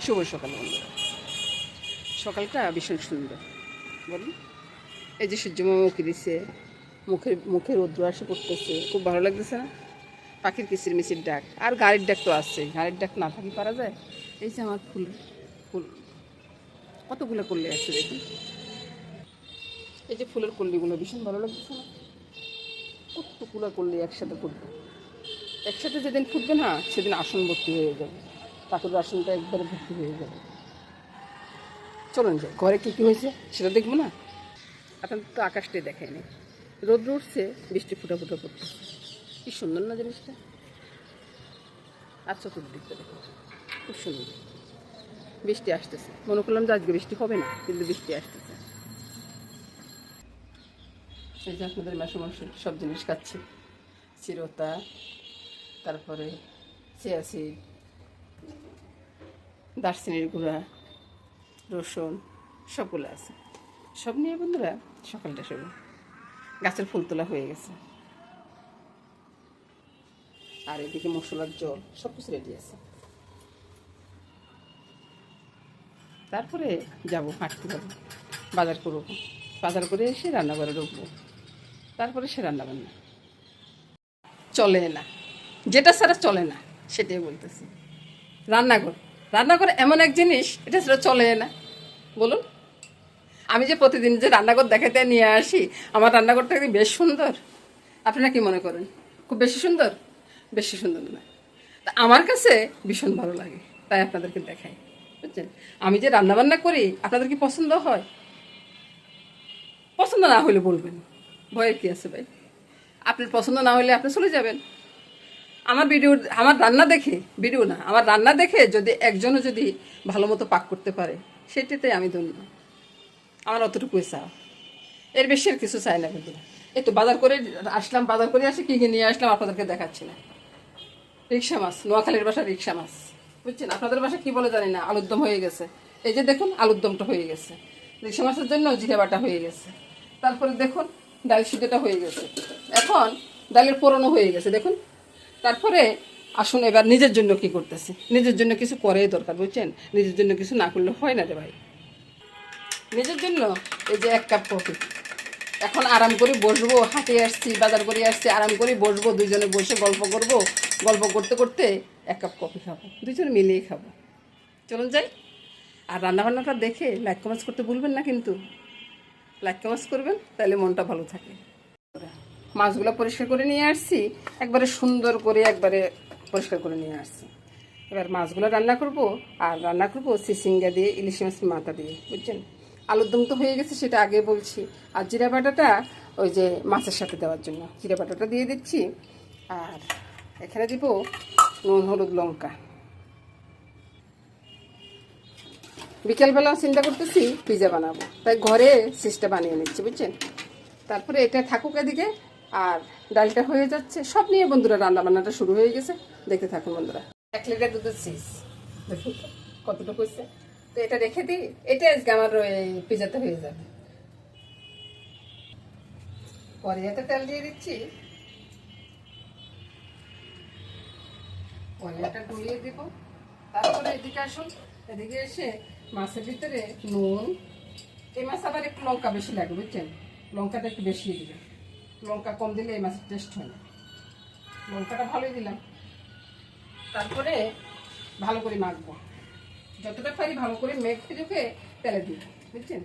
শুভ সকাল বন্ধুরা। সকালটা ভীষণ সুন্দর বলুন। এই যে সূর্যমামা মুখে দিচ্ছে, মুখে রৌদ্র আসে পড়তেছে, খুব ভালো লাগতেছে না? পাখির কিচির মিচির ডাক, আর গাড়ির ডাক তো আসছে, গাড়ির ডাক না থাকি পারা যায়। এই যে আমার ফুল ফুল কতগুলো কল্লি আছে দেখুন। এই যে ফুলের কল্লিগুলো ভীষণ ভালো লাগতেছে না? কতগুলো কল্লি একসাথে ফুটবে, একসাথে যেদিন ফুটবে না সেদিন আসন ভর্তি হয়ে যাবে, ঠাকুরের আসনটা একবারে ভর্তি হয়ে যাবে। চলুন যাই, ঘরে কী কী হয়েছে সেটা দেখবো না? আপনাদের তো আকাশটাই দেখায়নি, রোদ উঠছে, বৃষ্টি ফুটা ফুটা পড়তেছে, কি সুন্দর না জিনিসটা। আর চতুর্দিকটা দেখো খুব সুন্দর, বৃষ্টি আসতেছে। মনে করলাম যে আজকে বৃষ্টি হবে না, কিন্তু বৃষ্টি আসতেছে। এই যে আপনাদের মাসে মাসে সব জিনিস খাচ্ছি, চিরতা, তারপরে চিয়া সিড, দারচিনির গুঁড়া, রসুন, সবগুলো আছে। সব নিয়ে বন্ধুরা সকালটা শুরু। গাছের ফুল তোলা হয়ে গেছে, আর এদিকে মশলার জল সব কিছু রেডি আছে। তারপরে যাব, হাঁটতে যাবো, বাজার করবো, বাজার করে এসে রান্নাঘরে ঢুকবো, তারপরে সে রান্নাবান্না চলে না, যেটা ছাড়া চলে না সেটাই বলতেছি। রান্নাঘর, রান্নাঘর এমন এক জিনিস, এটা ছাড়া চলে না বলুন। আমি যে প্রতিদিন যে রান্নাঘর দেখাতে নিয়ে আসি, আমার রান্নাঘরটা কি বেশ সুন্দর? আপনারা কি মনে করেন খুব বেশি সুন্দর? বেশি সুন্দর না, তা আমার কাছে ভীষণ ভালো লাগে, তাই আপনাদেরকে দেখাই, বুঝছেন? আমি যে রান্নাবান্না করি আপনাদের কি পছন্দ হয়? পছন্দ না হলে বলবেন, ভয়ের কি আছে ভাই? আপনার পছন্দ না হলে আপনি চলে যাবেন। আমার ভিডিও, আমার রান্না দেখে, ভিডিও না, আমার রান্না দেখে যদি একজনও যদি ভালো মতো পাক করতে পারে, সেটাতে আমি ধন্য। আমার অতটুকুই চাও, এর বেশি আর কিছু চাই না। কিন্তু এই তো বাজার করে আসলাম, বাজার করে আসি কী কী নিয়ে আসলাম আপনাদেরকে দেখাচ্ছি না। রিক্সা মাছ, নোয়াখালীর বাসা রিক্সা মাছ, বুঝছেন? আপনাদের বাসা কী বলে জানি না, আলুর দম হয়ে গেছে। এই যে দেখুন আলুর দমটা হয়ে গেছে, রিক্সা মাছের জন্য জিরে বাটা হয়ে গেছে। তারপরে দেখুন ডাল সিদ্ধটা হয়ে গেছে, এখন ডালের পোড়ানো হয়ে গেছে দেখুন। তারপরে আসুন এবার নিজের জন্য কি করতেছি, নিজের জন্য কিছু করাই দরকার, বুঝছেন? নিজের জন্য কিছু না করলে হয় না রে ভাই। নিজের জন্য এই যে 1 কাপ কফি, এখন আরাম করে বসবো, হাঁটে আসছি, বাজার করে আসছি, আরাম করে বসবো, দুইজনে বসে গল্প করব, গল্প করতে করতে 1 কাপ কফি খাবো, দুইজনে মিলিয়ে খাবো। চলুন যাই। আর রান্নাবান্নাটা দেখে লাইক কমেন্টস করতে ভুলবেন না কিন্তু, লাইক কমেন্টস করবেন, তাহলে মনটা ভালো থাকে। মাছগুলো পরিষ্কার করে নিয়ে আসছি, একবারে সুন্দর করে একবারে পরিষ্কার করে নিয়ে আসছি। এবার মাছগুলো রান্না করব, আর রান্না করব চিচিঙ্গা দিয়ে, ইলিশ মাছের মাথা দিয়ে, বুঝছেন? আলুর দম তো হয়ে গেছে, সেটা আগে বলছি। আর জিরা বাটাটা ওই যে মাছের সাথে দেওয়ার জন্য জিরা বাটাটা দিয়ে দিচ্ছি। আর এখানে দিব নুন, হলুদ, লঙ্কা। বিকেলবেলা চিন্তা করতেছি পিজা বানাবো, তাই ঘরে চিজটা বানিয়ে নিচ্ছি, বুঝছেন? তারপরে এটা থাকুক এদিকে, আর ডালটা হয়ে যাচ্ছে। সব নিয়ে বন্ধুরা রান্না বান্নাটা শুরু হয়ে গেছে, দেখতে থাকুন বন্ধুরা। 1 লিটার দুধের চিজ দেখুন কতটুকু হয়েছে, তো এটা রেখে দিই, এটা আজকে আমার ওই পিজাতে হয়ে যাবে। কড়াইতে তেল দিয়ে দিচ্ছি, কড়াইটা ডুলিয়ে দিব। তারপরে এদিকে আসুন, এদিকে এসে মাছের ভিতরে নুন, এই মাছ আবার একটু লঙ্কা বেশি লাগে, বুঝছেন? লঙ্কাটা একটু বেশি দিবে, লঙ্কা কম দিলে এই মাছের টেস্ট হয় না। লঙ্কাটা ভালোই দিলাম। তারপরে ভালো করে মাখবো, যতটা পারি ভালো করে মেখে রেখে তেলে দিব, বুঝছেন?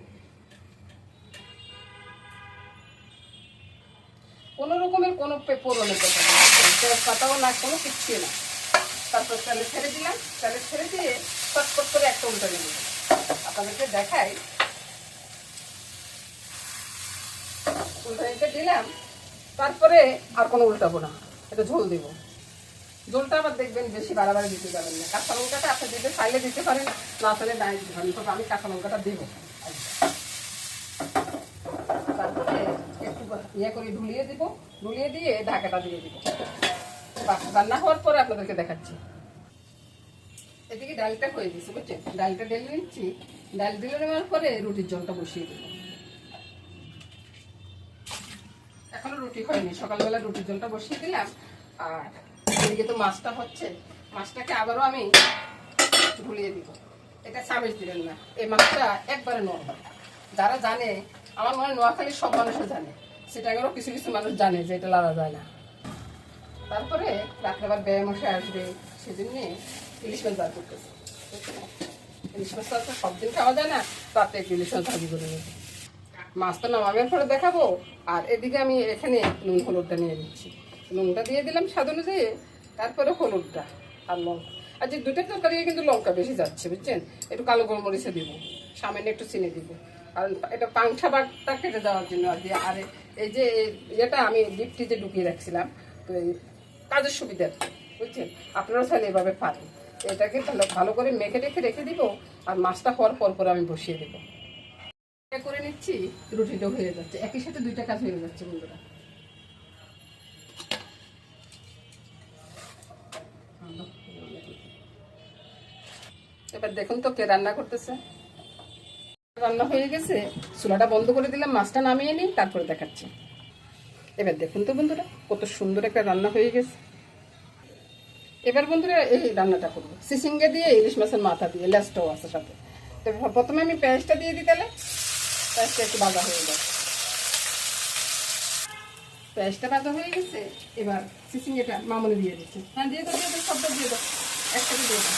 কোনো রকমের কোনো পোড়নের কথা না, তেজপাতাও না, কোনো কিচ্ছু না। তারপর তেলে ছেড়ে দিলাম, তেলে ছেড়ে দিয়ে চটপট করে একটা উল্টা দিয়ে দিলাম, আপনাদেরকে দেখাই। উল্টাইতে দিলাম, তারপরে আর কোনো উল্টাবো না, এটা ঝোল দিব। ঝোলটা আবার দেখবেন বেশি বাড়াবাড়ি দিতে যাবেন না। কাঁচা লঙ্কাটা আপনি দিতে চাইলে দিতে পারেন, না চাইলে নাই দিতে পারেন, তবে আমি কাঁচা লঙ্কাটা দেবো। তারপরে একটু ইয়ে করে ঢুলিয়ে দিব, ঢুলিয়ে দিয়ে ঢাকাটা দিয়ে দিব। রান্না হওয়ার পরে আপনাদেরকে দেখাচ্ছি। এদিকে ডালটা হয়ে গেছে, বুঝছেন? ডালটা ঢেলে নিচ্ছি, ডাল ঢেলে নেওয়ার পরে রুটির জলটা বসিয়ে দেবো। এখনো রুটি হয়নি, সকালবেলা রুটির জলটা বসিয়ে দিলাম। আর এদিকে তো মাছটা হচ্ছে, মাছটাকে আবারও আমি ঢুলিয়ে দিব। এটা চামিচ দিবেন না, এই মাছটা একবারে নরমাল। যারা জানে, আমার মনে হয় নোয়াখালীর সব মানুষও জানে, সেটাকেও কিছু কিছু মানুষ জানে যে এটা লাড়া যায় না। তারপরে রাত্রেবার ব্যয় মশাই আসবে, সেজন্যে ইলিশ মাছ বার করতেছে। ইলিশ মাছ তো সব দিন খাওয়া যায় না, রাতে একটু ইলিশ মাছ ভাজি করে নেবে। মাছ তো নামাবের পরে দেখাবো। আর এদিকে আমি এখানে নুন হলুদটা নিয়ে নিচ্ছি, নুনটা দিয়ে দিলাম স্বাদ অনুযায়ী, তারপরে হলুদটা আর লঙ্কা। আর যে দুটো তরকারি কিন্তু লঙ্কা বেশি যাচ্ছে, বুঝছেন? একটু কালো গোলমরিচে দিব, সামান্য একটু চিনি দিব, কারণ এটা পাংঠা বাগটা কেটে যাওয়ার জন্য আর কি। আর এই যে ইয়েটা আমি ডিপ ফ্রিজে ঢুকিয়ে রাখছিলাম, তো এই কাজের সুবিধা, বুঝছেন? আপনারাও চাইলে এভাবে পারেন। এটাকে ভালো করে মেখে রেখে রেখে দিব, আর মাছটা হওয়ার পর আমি বসিয়ে দেবো। করে নিচ্ছি, রুটিটাও হয়ে যাচ্ছে, একই সাথে দুইটা কাজ হয়ে যাচ্ছে বন্ধুরা। এবার দেখুন তো কে রান্না করতেছে। রান্না হয়ে গেছে, চুলাটা বন্ধ করে দিলাম, মাছটা নামিয়ে নিই, তারপরে দেখাচ্ছি। এবার দেখুন তো বন্ধুরা, কত সুন্দর একটা রান্না হয়ে গেছে। এবার বন্ধুরা এই রান্নাটা করবো চিচিঙ্গা দিয়ে, ইলিশ মাছের মাথা দিয়ে, লেজটাও আছে সাথে। তো প্রথমে আমি পেঁয়াজটা দিয়ে দিই, তাহলে পেঁয়াজটা একটু ভাজা হয়ে যাবে। পেঁয়াজটা ভাজা হয়ে গেছে, এবার চিচিঙ্গাটা মামুনি দিয়ে দিচ্ছে। হ্যাঁ দিয়ে দাও, সবটা দিয়ে দাও, একসাথে দিয়ে দাও।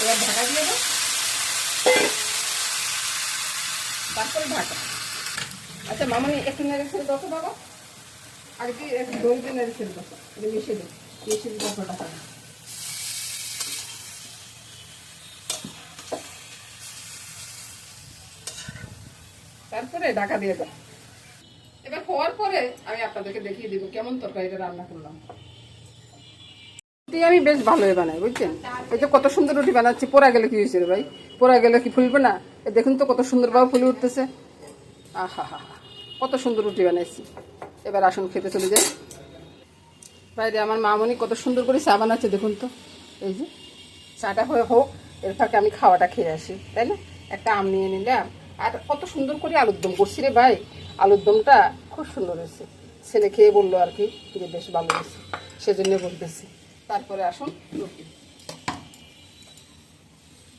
এবার ঢাকা দিয়ে দাও, তারপরে ঢাকা। আচ্ছা মামুনি একটু নেড়ে ছেড়ে দাও তো বাবা, আগে কি একটু দই দিয়ে নেড়ে ছেড়ে দাও, এটা মিশিয়ে দিই, মিশিয়ে দিই ঢাকা। তারপরে ঢাকা দিয়ে দাও। এবার হওয়ার পরে আমি আপনাদেরকে দেখিয়ে দিব কেমন তরকারিটা রান্না করলাম। রুটি আমি বেশ ভালোই বানাই, বুঝছেন? এই যে কত সুন্দর রুটি বানাচ্ছি, পোড়া গেলে কি হয়েছে রে ভাই? পোড়া গেলে কি ফুলবে না? দেখুন তো কত সুন্দরভাবে ফুলে উঠতেছে। আহা হা হা, কত সুন্দর রুটি বানাইছি। এবার আসুন খেতে চলে যাই। বাইরে আমার মামনি কত সুন্দর করে চা বানাচ্ছে, দেখুন তো। এই যে চাটা হয়ে হোক, এর ফাঁকে আমি খাওয়াটা খেয়ে আসি, তাই না? একটা আম নিয়ে নিলাম, আর কত সুন্দর করে আলুর দম করছি রে ভাই। আলুর দমটা খুব সুন্দর হয়েছে, ছেলে খেয়ে বললো আর কি যে বেশ ভালো হয়েছে, সেজন্য বলতেছি। তারপরে আসুন রুটি,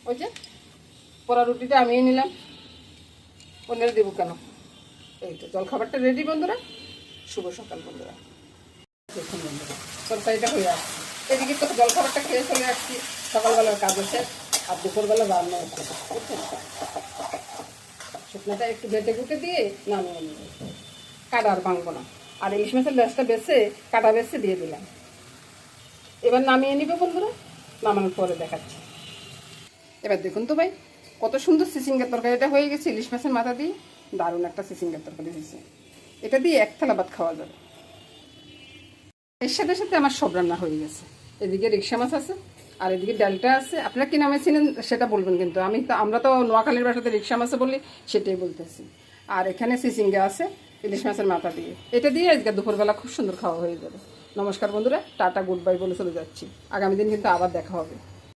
ওই যে পোড়া রুটিটা আমিয়ে নিলাম, পনেরো দেবো কেন। এই তো জলখাবারটা রেডি বন্ধুরা। শুভ সকাল বন্ধুরা। দেখুন বন্ধুরা, তরকারিটা হয়ে আসছে, এদিকে তো জলখাবারটা খেয়ে চলে আসছি, সকালবেলার কাজ হচ্ছে, আর দুপুরবেলা রান্না হচ্ছে, বুঝছেন? শুকনাটা একটু বেটে গুটে দিয়ে নামিয়ে নেব, কাটা আর ভাঙবো না। আর ইলিশ মাছের লেজটা বেছে কাটা বেছে দিয়ে দিলাম। এবার নামিয়ে নিবে বন্ধুরা, নামানোর পরে দেখাচ্ছি। এবার দেখুন তো ভাই, কত সুন্দর চিচিঙ্গার তরকারিটা হয়ে গেছে ইলিশ মাছের মাথা দিয়ে। দারুণ একটা চিচিঙ্গার তরকারি হয়েছে, এটা দিয়ে এক থালা ভাত খাওয়া যাবে। এর সাথে সাথে আমার সব রান্না হয়ে গেছে। এদিকে রিকশা মাছ আছে, আর এদিকে ডালটা আছে। আপনারা কি নামে চিনেন সেটা বলবেন, কিন্তু আমরা তো নোয়াখালীর ভাষাতে রিকশা মাছে বলি, সেটাই বলতেছি। আর এখানে চিচিঙ্গা আছে ইলিশ মাছের মাথা দিয়ে, এটা দিয়ে আজকে দুপুরবেলা খুব সুন্দর খাওয়া হয়ে যাবে। নমস্কার বন্ধুরা, টাটা গুড বাই বলে চলে যাচ্ছি। আগামী দিন কিন্তু আবার দেখা হবে।